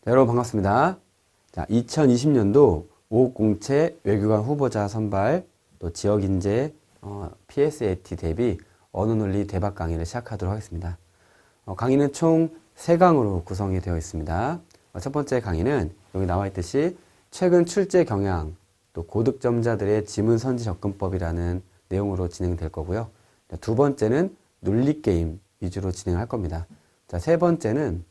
여러분 반갑습니다. 자, 2020년도 오공채 외교관 후보자 선발, 또 지역인재 PSAT 대비 언어논리 대박 강의를 시작하도록 하겠습니다. 강의는 총 3강으로 구성이 되어 있습니다. 첫 번째 강의는 여기 나와 있듯이 최근 출제 경향, 또 고득점자들의 지문 선지 접근법이라는 내용으로 진행될 거고요. 두 번째는 논리게임 위주로 진행할 겁니다. 자, 세 번째는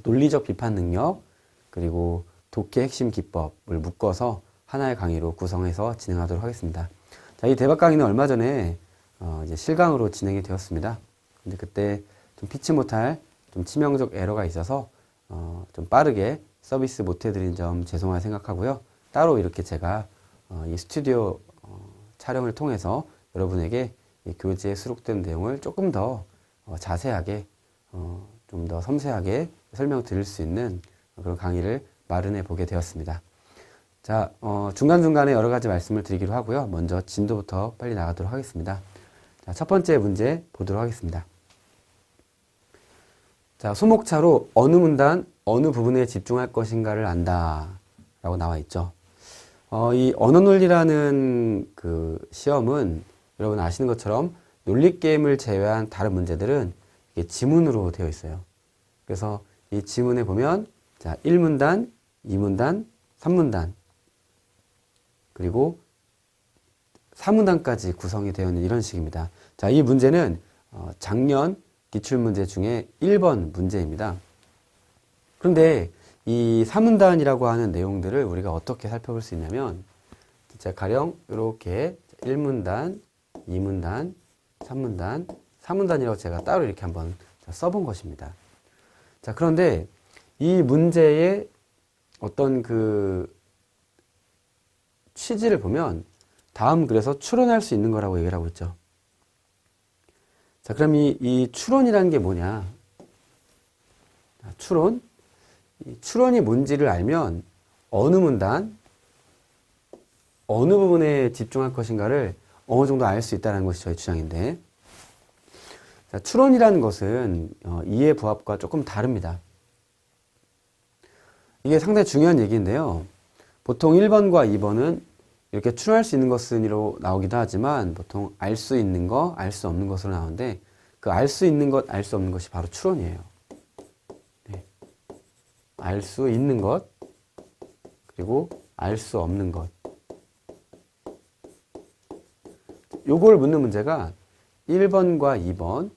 논리적 비판 능력, 그리고 독해 핵심 기법을 묶어서 하나의 강의로 구성해서 진행하도록 하겠습니다. 자, 이 대박 강의는 얼마 전에 이제 실강으로 진행이 되었습니다. 근데 그때 좀 피치 못할 좀 치명적 에러가 있어서 좀 빠르게 서비스 못 해드린 점 죄송하게 생각하고요. 따로 이렇게 제가 이 스튜디오 촬영을 통해서 여러분에게 이 교재에 수록된 내용을 조금 더 자세하게 좀 더 섬세하게 설명드릴 수 있는 그런 강의를 마련해 보게 되었습니다. 자, 중간중간에 여러 가지 말씀을 드리기로 하고요. 먼저 진도부터 빨리 나가도록 하겠습니다. 자, 첫 번째 문제 보도록 하겠습니다. 자, 소목차로 어느 문단, 어느 부분에 집중할 것인가를 안다 라고 나와 있죠. 이 언어논리라는 그 시험은 여러분 아시는 것처럼 논리게임을 제외한 다른 문제들은 이게 지문으로 되어 있어요. 그래서 이 지문에 보면 자, 1문단, 2문단, 3문단, 그리고 4문단까지 구성이 되어 있는 이런 식입니다. 자, 이 문제는 작년 기출문제 중에 1번 문제입니다. 그런데 이 4문단이라고 하는 내용들을 우리가 어떻게 살펴볼 수 있냐면, 자, 가령 이렇게 1문단, 2문단, 3문단, 4문단이라고 제가 따로 이렇게 한번 써본 것입니다. 자, 그런데 이 문제의 어떤 그 취지를 보면 다음 글에서 추론할 수 있는 거라고 얘기를 하고 있죠. 자, 그럼 이 추론이라는 게 뭐냐? 추론? 이 추론이 뭔지를 알면 어느 문단, 어느 부분에 집중할 것인가를 어느 정도 알 수 있다는 것이 저희 주장인데, 자, 추론이라는 것은 이해 부합과 조금 다릅니다. 이게 상당히 중요한 얘기인데요. 보통 1번과 2번은 이렇게 추론할 수 있는 것으로 나오기도 하지만 보통 알 수 있는 거, 알 수 없는 것으로 나오는데 그 알 수 있는 것, 알 수 없는 것이 바로 추론이에요. 네. 알 수 있는 것, 그리고 알 수 없는 것. 요걸 묻는 문제가 1번과 2번,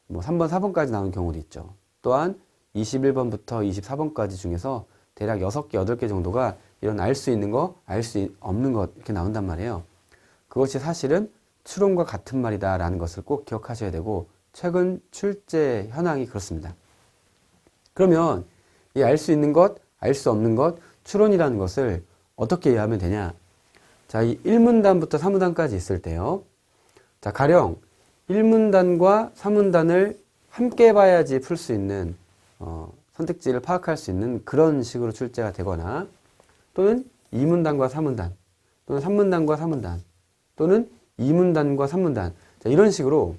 뭐 3번, 4번까지 나오는 경우도 있죠. 또한 21번부터 24번까지 중에서 대략 6개, 8개 정도가 이런 알 수 있는 거, 알 수 없는 것 이렇게 나온단 말이에요. 그것이 사실은 추론과 같은 말이다 라는 것을 꼭 기억하셔야 되고, 최근 출제 현황이 그렇습니다. 그러면 이 알 수 있는 것, 알 수 없는 것, 추론이라는 것을 어떻게 이해하면 되냐? 자, 이 1문단부터 3문단까지 있을 때요. 자, 가령 1문단과 3문단을 함께 봐야지 풀 수 있는 선택지를 파악할 수 있는 그런 식으로 출제가 되거나, 또는 2문단과 3문단, 또는 3문단과 4문단, 또는 2문단과 3문단, 자, 이런 식으로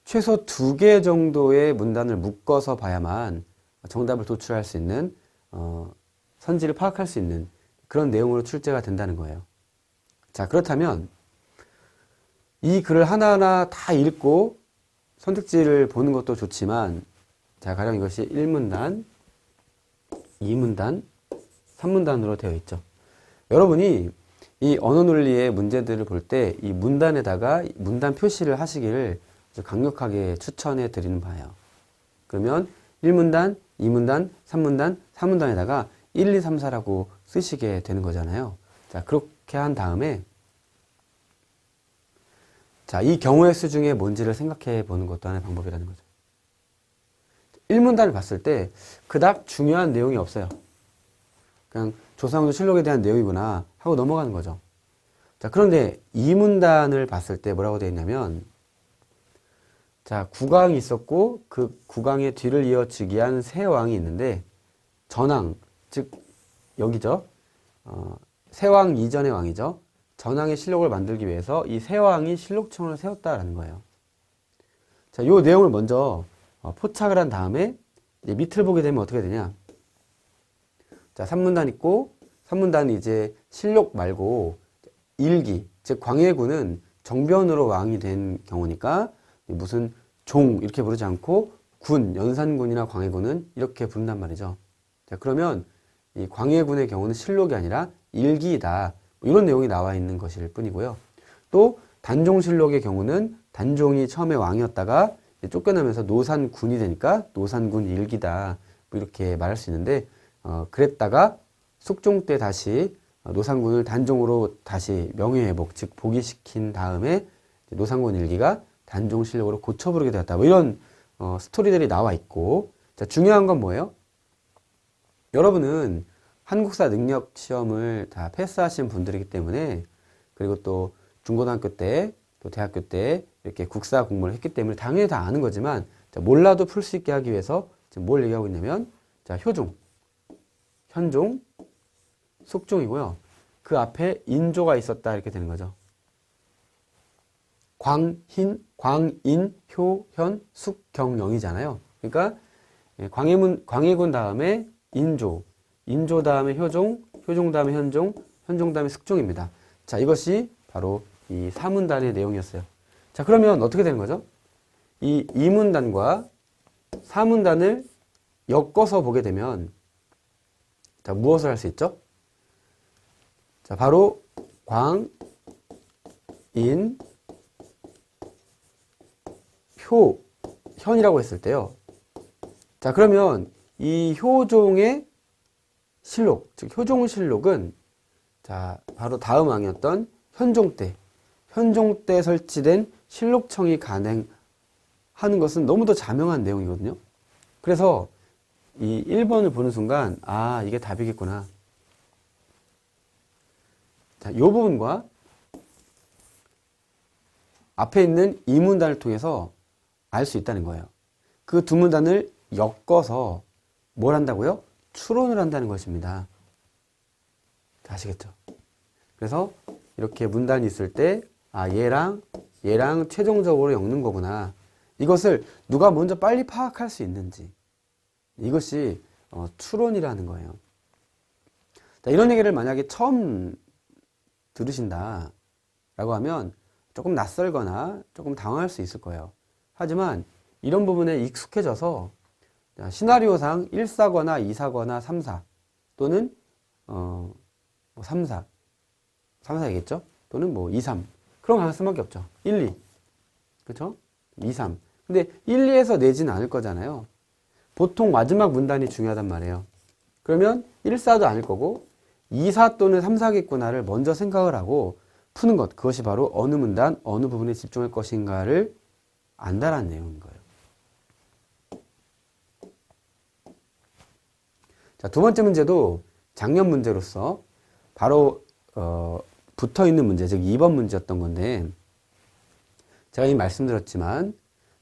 최소 2개 정도의 문단을 묶어서 봐야만 정답을 도출할 수 있는 선지를 파악할 수 있는 그런 내용으로 출제가 된다는 거예요. 자, 그렇다면 이 글을 하나하나 다 읽고 선택지를 보는 것도 좋지만, 자, 가령 이것이 1문단, 2문단, 3문단으로 되어 있죠. 여러분이 이 언어논리의 문제들을 볼 때 이 문단에다가 문단 표시를 하시기를 강력하게 추천해 드리는 바예요. 그러면 1문단, 2문단, 3문단, 4문단에다가 1, 2, 3, 4라고 쓰시게 되는 거잖아요. 자, 그렇게 한 다음에 자, 이 경우의 수 중에 뭔지를 생각해 보는 것도 하나의 방법이라는 거죠. 1문단을 봤을 때 그닥 중요한 내용이 없어요. 그냥 조상조 실록에 대한 내용이구나 하고 넘어가는 거죠. 자, 그런데 2문단을 봤을 때 뭐라고 되어 있냐면, 자, 국왕이 있었고 그 국왕의 뒤를 이어 즉위한 세 왕이 있는데, 전왕, 즉 여기죠. 세왕 이전의 왕이죠. 전왕의 실록을 만들기 위해서 이 세 왕이 실록청을 세웠다라는 거예요. 자, 이 내용을 먼저 포착을 한 다음에 이제 밑을 보게 되면 어떻게 되냐? 자, 3문단 있고 3문단은 이제 실록 말고 일기, 즉 광해군은 정변으로 왕이 된 경우니까 무슨 종 이렇게 부르지 않고 군, 연산군이나 광해군은 이렇게 부른단 말이죠. 자, 그러면 이 광해군의 경우는 실록이 아니라 일기이다. 뭐 이런 내용이 나와 있는 것일 뿐이고요. 또 단종실록의 경우는 단종이 처음에 왕이었다가 쫓겨나면서 노산군이 되니까 노산군 일기다. 뭐 이렇게 말할 수 있는데 그랬다가 숙종 때 다시 노산군을 단종으로 다시 명예회복, 즉 복위시킨 다음에 노산군 일기가 단종실록으로 고쳐 부르게 되었다. 뭐 이런 스토리들이 나와 있고, 자, 중요한 건 뭐예요? 여러분은 한국사 능력 시험을 다 패스하신 분들이기 때문에, 그리고 또 중고등학교 때, 또 대학교 때 이렇게 국사 공부를 했기 때문에 당연히 다 아는 거지만, 자, 몰라도 풀 수 있게 하기 위해서 지금 뭘 얘기하고 있냐면, 자, 효종, 현종, 숙종이고요. 그 앞에 인조가 있었다 이렇게 되는 거죠. 광인, 효, 현, 숙, 경, 영이잖아요. 그러니까 광해군 다음에 인조, 인조 다음에 효종, 효종 다음에 현종, 현종 다음에 숙종입니다. 자, 이것이 바로 이 사문단의 내용이었어요. 자, 그러면 어떻게 되는 거죠? 이 이문단과 사문단을 엮어서 보게 되면, 자, 무엇을 할 수 있죠? 자, 바로 광, 인, 효, 현이라고 했을 때요. 자, 그러면 이 효종의 실록, 즉 효종실록은 자, 바로 다음 왕이었던 현종 때 설치된 실록청이 가능하는 것은 너무도 자명한 내용이거든요. 그래서 이 1번을 보는 순간 아, 이게 답이겠구나. 자, 이 부분과 앞에 있는 이 문단을 통해서 알 수 있다는 거예요. 그 두 문단을 엮어서 뭘 한다고요? 추론을 한다는 것입니다. 아시겠죠? 그래서 이렇게 문단이 있을 때 아, 얘랑 최종적으로 엮는 거구나. 이것을 누가 먼저 빨리 파악할 수 있는지, 이것이 추론이라는 거예요. 자, 이런 얘기를 만약에 처음 들으신다 라고 하면 조금 낯설거나 조금 당황할 수 있을 거예요. 하지만 이런 부분에 익숙해져서 시나리오상 1사거나 2사거나 3사 또는 3사 3사이겠죠? 또는 뭐 2, 3 그런 가능성밖에 없죠. 1, 2 그렇죠? 2, 3 근데 1, 2에서 내지는 않을 거잖아요. 보통 마지막 문단이 중요하단 말이에요. 그러면 1사도 아닐 거고 2사 또는 3사겠구나를 먼저 생각을 하고 푸는 것, 그것이 바로 어느 문단, 어느 부분에 집중할 것인가를 안다라는 내용인 거예요. 자, 두 번째 문제도 작년 문제로서 바로 붙어있는 문제, 즉 2번 문제였던 건데 제가 이미 말씀드렸지만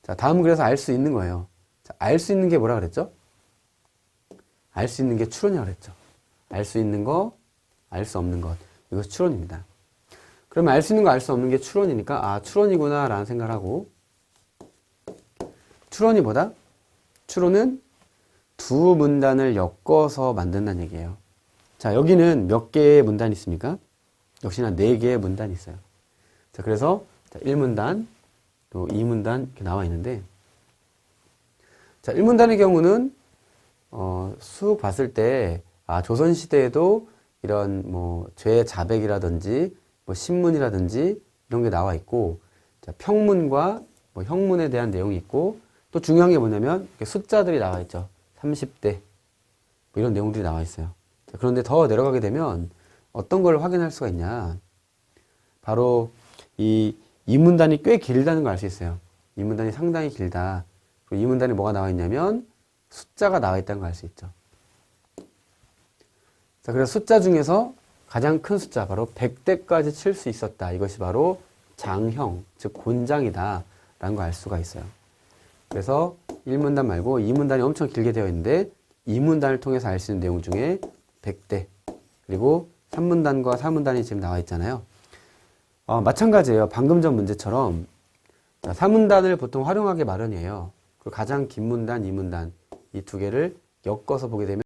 자, 다음은 그래서 알 수 있는 거예요. 자, 알 수 있는 게 뭐라 그랬죠? 알 수 있는 게 추론이라고 그랬죠. 알 수 있는 거, 알 수 없는 것, 이것이 추론입니다. 그러면 알 수 있는 거, 알 수 없는 게 추론이니까 아, 추론이구나 라는 생각을 하고, 추론이 뭐다? 추론은 두 문단을 엮어서 만든다는 얘기예요. 자, 여기는 몇 개의 문단이 있습니까? 역시나 4개의 문단이 있어요. 자, 그래서 1문단, 또 2문단 이렇게 나와 있는데, 자, 1문단의 경우는 쑥 봤을 때 아, 조선시대에도 이런 뭐 죄자백이라든지 뭐 신문이라든지 이런 게 나와 있고, 자, 평문과 뭐 형문에 대한 내용이 있고, 또 중요한 게 뭐냐면 이렇게 숫자들이 나와 있죠. 30대 뭐 이런 내용들이 나와 있어요. 자, 그런데 더 내려가게 되면 어떤 걸 확인할 수가 있냐, 바로 이 문단이 꽤 길다는 걸 알 수 있어요. 이 문단이 상당히 길다. 그리고 이 문단에 뭐가 나와 있냐면 숫자가 나와 있다는 걸 알 수 있죠. 자, 그래서 숫자 중에서 가장 큰 숫자, 바로 100대까지 칠 수 있었다. 이것이 바로 장형, 즉 곤장이다 라는 걸 알 수가 있어요. 그래서 1문단 말고 2문단이 엄청 길게 되어 있는데 2문단을 통해서 알 수 있는 내용 중에 100대, 그리고 3문단과 4문단이 지금 나와 있잖아요. 마찬가지예요. 방금 전 문제처럼 3문단을 보통 활용하기 마련이에요. 그리고 가장 긴 문단, 2문단 이 두 개를 엮어서 보게 되면